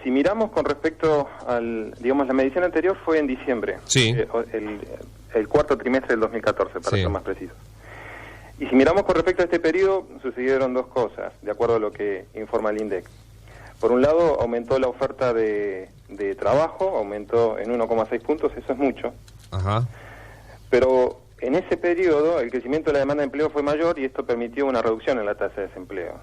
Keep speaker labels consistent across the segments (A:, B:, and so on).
A: Si miramos con respecto digamos, la medición anterior fue en diciembre,
B: sí.
A: El cuarto trimestre del 2014, para ser más preciso. Y si miramos con respecto a este periodo, sucedieron dos cosas, de acuerdo a lo que informa el INDEC. Por un lado, aumentó la oferta de trabajo, aumentó en 1,6 puntos, eso es mucho.
B: Ajá.
A: Pero en ese periodo el crecimiento de la demanda de empleo fue mayor y esto permitió una reducción en la tasa de desempleo.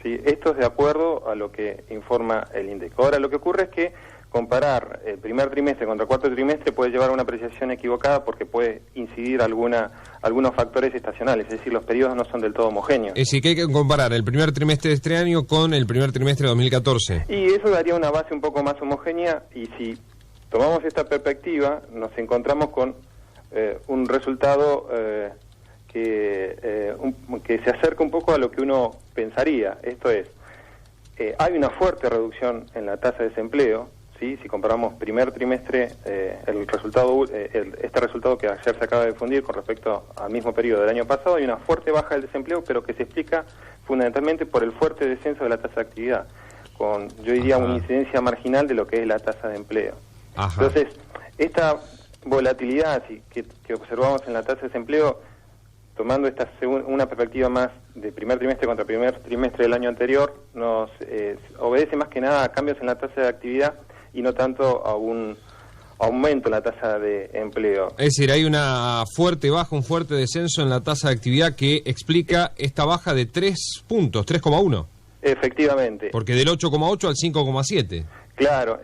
A: ¿Sí? Esto es de acuerdo a lo que informa el INDEC. Ahora, lo que ocurre es que comparar el primer trimestre contra el cuarto trimestre puede llevar a una apreciación equivocada porque puede incidir algunos factores estacionales, es decir, los periodos no son del todo homogéneos.
B: Es decir, que hay que comparar el primer trimestre de este año con el primer trimestre de 2014.
A: Y eso daría una base un poco más homogénea y si tomamos esta perspectiva nos encontramos con un resultado que se acerca un poco a lo que uno pensaría. Esto es, hay una fuerte reducción en la tasa de desempleo, ¿sí? Si comparamos primer trimestre, este resultado que ayer se acaba de difundir con respecto al mismo periodo del año pasado, hay una fuerte baja del desempleo, pero que se explica fundamentalmente por el fuerte descenso de la tasa de actividad, con, yo diría, una incidencia marginal de lo que es la tasa de empleo. Ajá. Entonces, esta volatilidad que observamos en la tasa de desempleo, tomando una perspectiva más de primer trimestre contra primer trimestre del año anterior, nos obedece más que nada a cambios en la tasa de actividad y no tanto a un aumento en la tasa de empleo.
B: Es decir, hay una fuerte baja, un fuerte descenso en la tasa de actividad que explica esta baja de 3 puntos, 3,1.
A: Efectivamente.
B: Porque del 8,8 al 5,7.
A: Claro,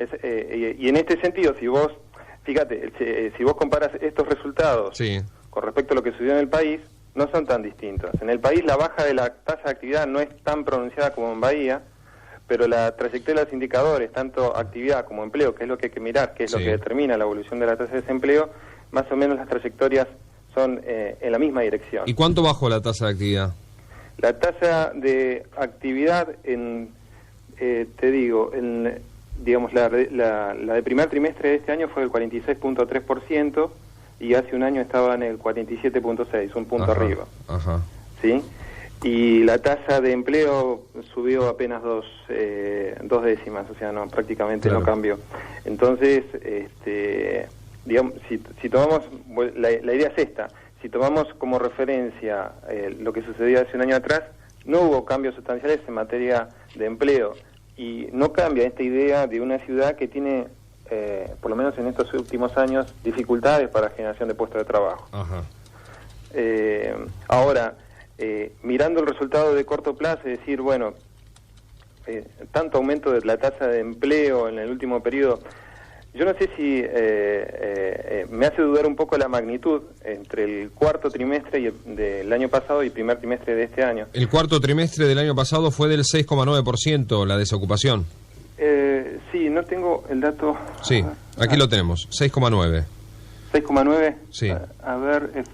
A: y en este sentido, si vos comparas estos resultados con respecto a lo que sucedió en el país, no son tan distintos. En el país la baja de la tasa de actividad no es tan pronunciada como en Bahía, pero la trayectoria de los indicadores, tanto actividad como empleo, que es lo que hay que mirar, que es lo que determina la evolución de la tasa de desempleo, más o menos las trayectorias son en la misma dirección.
B: ¿Y cuánto bajó la tasa de actividad?
A: La tasa de actividad, digamos, la de primer trimestre de este año fue del 46.3%, y hace un año estaba en el 47.6, un punto arriba. Ajá. ¿Sí? Y la tasa de empleo subió apenas dos décimas, o sea, prácticamente no cambió. Entonces, digamos, si tomamos, la idea es esta, si tomamos como referencia lo que sucedió hace un año atrás, no hubo cambios sustanciales en materia de empleo, y no cambia esta idea de una ciudad que tiene, por lo menos en estos últimos años, dificultades para generación de puestos de trabajo. Ajá. Ahora, mirando el resultado de corto plazo, es decir, bueno, tanto aumento de la tasa de empleo en el último periodo, yo no sé si me hace dudar un poco la magnitud entre el cuarto trimestre del año pasado y el primer trimestre de este año.
B: El cuarto trimestre del año pasado fue del 6,9% la desocupación.
A: Sí, no tengo el dato.
B: Sí, aquí lo tenemos, 6,9.
A: ¿6,9?
B: Sí.
A: A ver,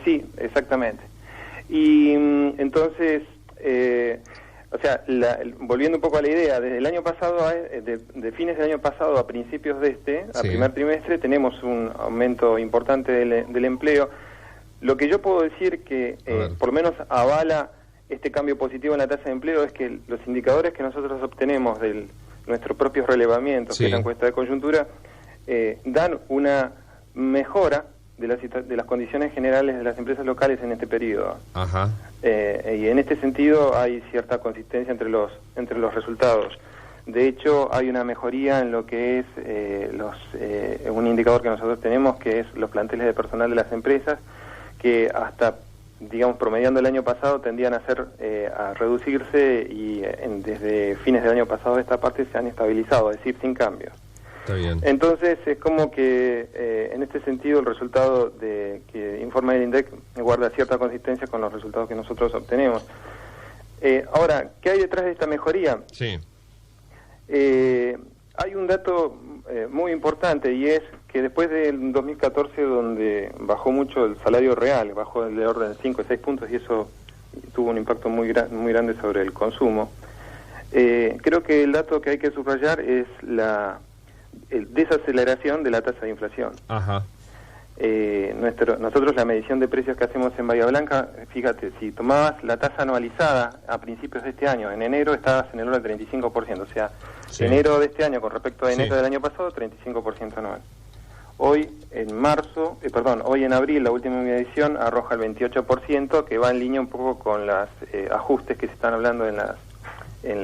A: sí, exactamente. Y entonces, o sea, volviendo un poco a la idea, desde el año pasado, de fines del año pasado a principios de a primer trimestre, tenemos un aumento importante del empleo. Lo que yo puedo decir que, por lo menos avala este cambio positivo en la tasa de empleo, es que los indicadores que nosotros obtenemos de nuestros propios relevamientos, que es la encuesta de coyuntura, dan una mejora de las condiciones generales de las empresas locales en este periodo. Ajá. Y en este sentido hay cierta consistencia entre los resultados. De hecho, hay una mejoría en lo que es un indicador que nosotros tenemos, que es los planteles de personal de las empresas, que hasta, digamos, promediando el año pasado tendían a reducirse, y desde fines del año pasado esta parte se han estabilizado, es decir, sin cambios.
B: Está bien.
A: Entonces es como que en este sentido el resultado que informa el INDEC guarda cierta consistencia con los resultados que nosotros obtenemos. Ahora, ¿qué hay detrás de esta mejoría?
B: Sí.
A: Hay un dato muy importante, y es que después del 2014, donde bajó mucho el salario real, bajó de orden de 5 o 6 puntos, y eso tuvo un impacto muy grande sobre el consumo, creo que el dato que hay que subrayar es la desaceleración de la tasa de inflación.
B: Ajá.
A: nosotros la medición de precios que hacemos en Bahía Blanca, fíjate, si tomabas la tasa anualizada a principios de este año, en enero estabas en el orden del 35%, o sea,
B: Sí.
A: enero de este año con respecto a enero
B: Sí.
A: del año pasado, 35% anual. Hoy en abril, la última medición arroja el 28%, que va en línea un poco con los ajustes que se están hablando en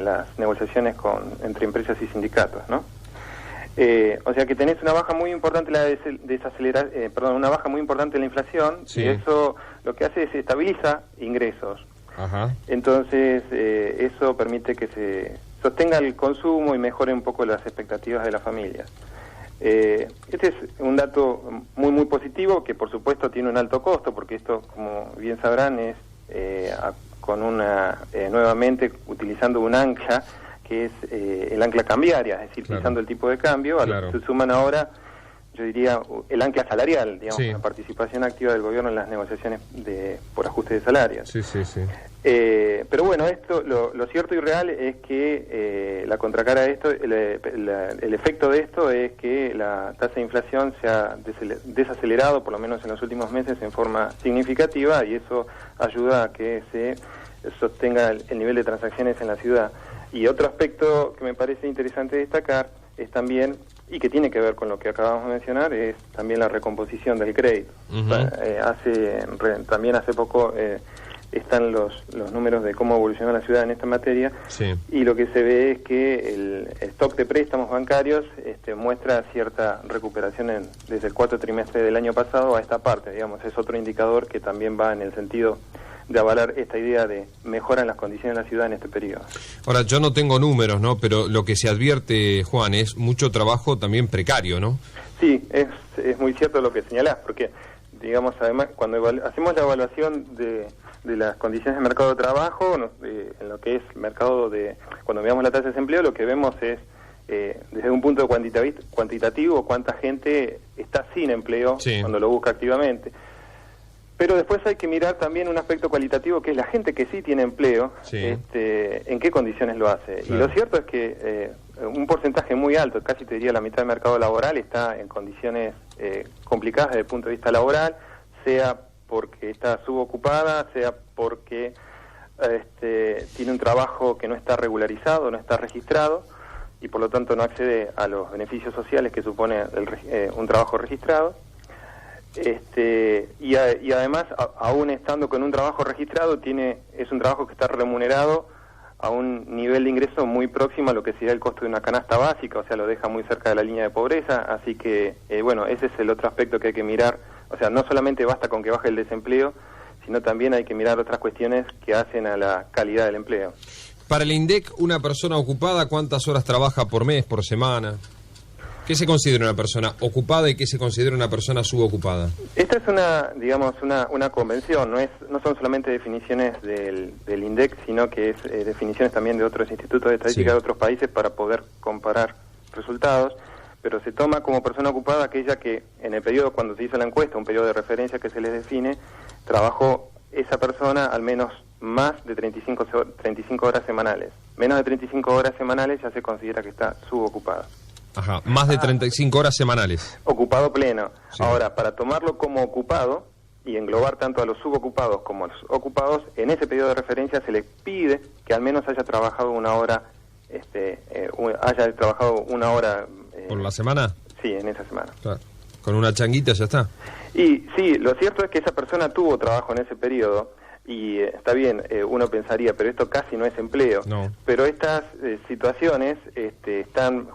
A: las negociaciones entre empresas y sindicatos, ¿no? O sea que tenés una baja muy importante una baja muy importante en la inflación,
B: Sí.
A: y eso lo que hace es estabiliza ingresos.
B: Ajá.
A: Entonces eso permite que se sostenga el consumo y mejore un poco las expectativas de las familias. Este es un dato muy muy positivo, que por supuesto tiene un alto costo, porque esto, como bien sabrán, es nuevamente utilizando un ancla que es el ancla cambiaria, es decir,
B: Claro.
A: fijando el tipo de cambio, a
B: Claro.
A: lo que se suman ahora, yo diría, el ancla salarial, digamos,
B: Sí.
A: la participación activa del gobierno en las negociaciones por ajuste de salarios.
B: Sí, sí, sí.
A: Pero bueno, lo cierto y real es que la contracara de esto, el efecto de esto es que la tasa de inflación se ha desacelerado, por lo menos en los últimos meses, en forma significativa, y eso ayuda a que se sostenga el nivel de transacciones en la ciudad. Y otro aspecto que me parece interesante destacar es también, y que tiene que ver con lo que acabamos de mencionar, es también la recomposición del crédito.
B: Ujú.
A: También hace poco están los números de cómo evolucionó la ciudad en esta materia,
B: Sí.
A: y lo que se ve es que el stock de préstamos bancarios muestra cierta recuperación desde el cuarto trimestre del año pasado a esta parte, digamos, es otro indicador que también va en el sentido de avalar esta idea de mejora en las condiciones de la ciudad en este periodo.
B: Ahora, yo no tengo números, ¿no? Pero lo que se advierte, Juan, es mucho trabajo también precario, ¿no?
A: Sí, es muy cierto lo que señalás, porque, digamos, además, cuando hacemos la evaluación de las condiciones de mercado de trabajo, en lo que es mercado cuando veamos la tasa de desempleo, lo que vemos es, desde un punto cuantitativo, cuánta gente está sin empleo,
B: Sí.
A: cuando lo busca activamente. Pero después hay que mirar también un aspecto cualitativo, que es la gente que sí tiene empleo,
B: Sí.
A: en qué condiciones lo hace.
B: Claro.
A: Y lo cierto es que un porcentaje muy alto, casi te diría la mitad del mercado laboral, está en condiciones complicadas desde el punto de vista laboral, sea porque está subocupada, sea porque tiene un trabajo que no está regularizado, no está registrado, y por lo tanto no accede a los beneficios sociales que supone un trabajo registrado. Y además, aún estando con un trabajo registrado, es un trabajo que está remunerado a un nivel de ingreso muy próximo a lo que sería el costo de una canasta básica, o sea, lo deja muy cerca de la línea de pobreza, así que, bueno, ese es el otro aspecto que hay que mirar. O sea, no solamente basta con que baje el desempleo, sino también hay que mirar otras cuestiones que hacen a la calidad del empleo.
B: Para el INDEC, una persona ocupada, ¿cuántas horas trabaja por mes, por semana? ¿Qué se considera una persona ocupada y qué se considera una persona subocupada?
A: Esta es una convención, no son solamente definiciones del INDEC, sino que es definiciones también de otros institutos de estadística
B: Sí.
A: de otros países para poder comparar resultados, pero se toma como persona ocupada aquella que en el periodo, cuando se hizo la encuesta, un periodo de referencia que se les define, trabajó esa persona al menos más de 35 horas semanales. Menos de 35 horas semanales ya se considera que está subocupada.
B: Ajá, más de 35 horas semanales.
A: Ocupado pleno.
B: Sí.
A: Ahora, para tomarlo como ocupado y englobar tanto a los subocupados como a los ocupados, en ese periodo de referencia se le pide que al menos haya trabajado una hora,
B: ¿Por la semana?
A: Sí, en esa semana.
B: Claro. Con una changuita ya está.
A: Y sí, lo cierto es que esa persona tuvo trabajo en ese periodo, y está bien, uno pensaría, pero esto casi no es empleo.
B: No.
A: Pero estas situaciones están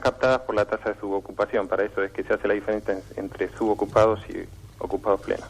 A: captadas por la tasa de subocupación. Para eso es que se hace la diferencia entre subocupados y ocupados plenos.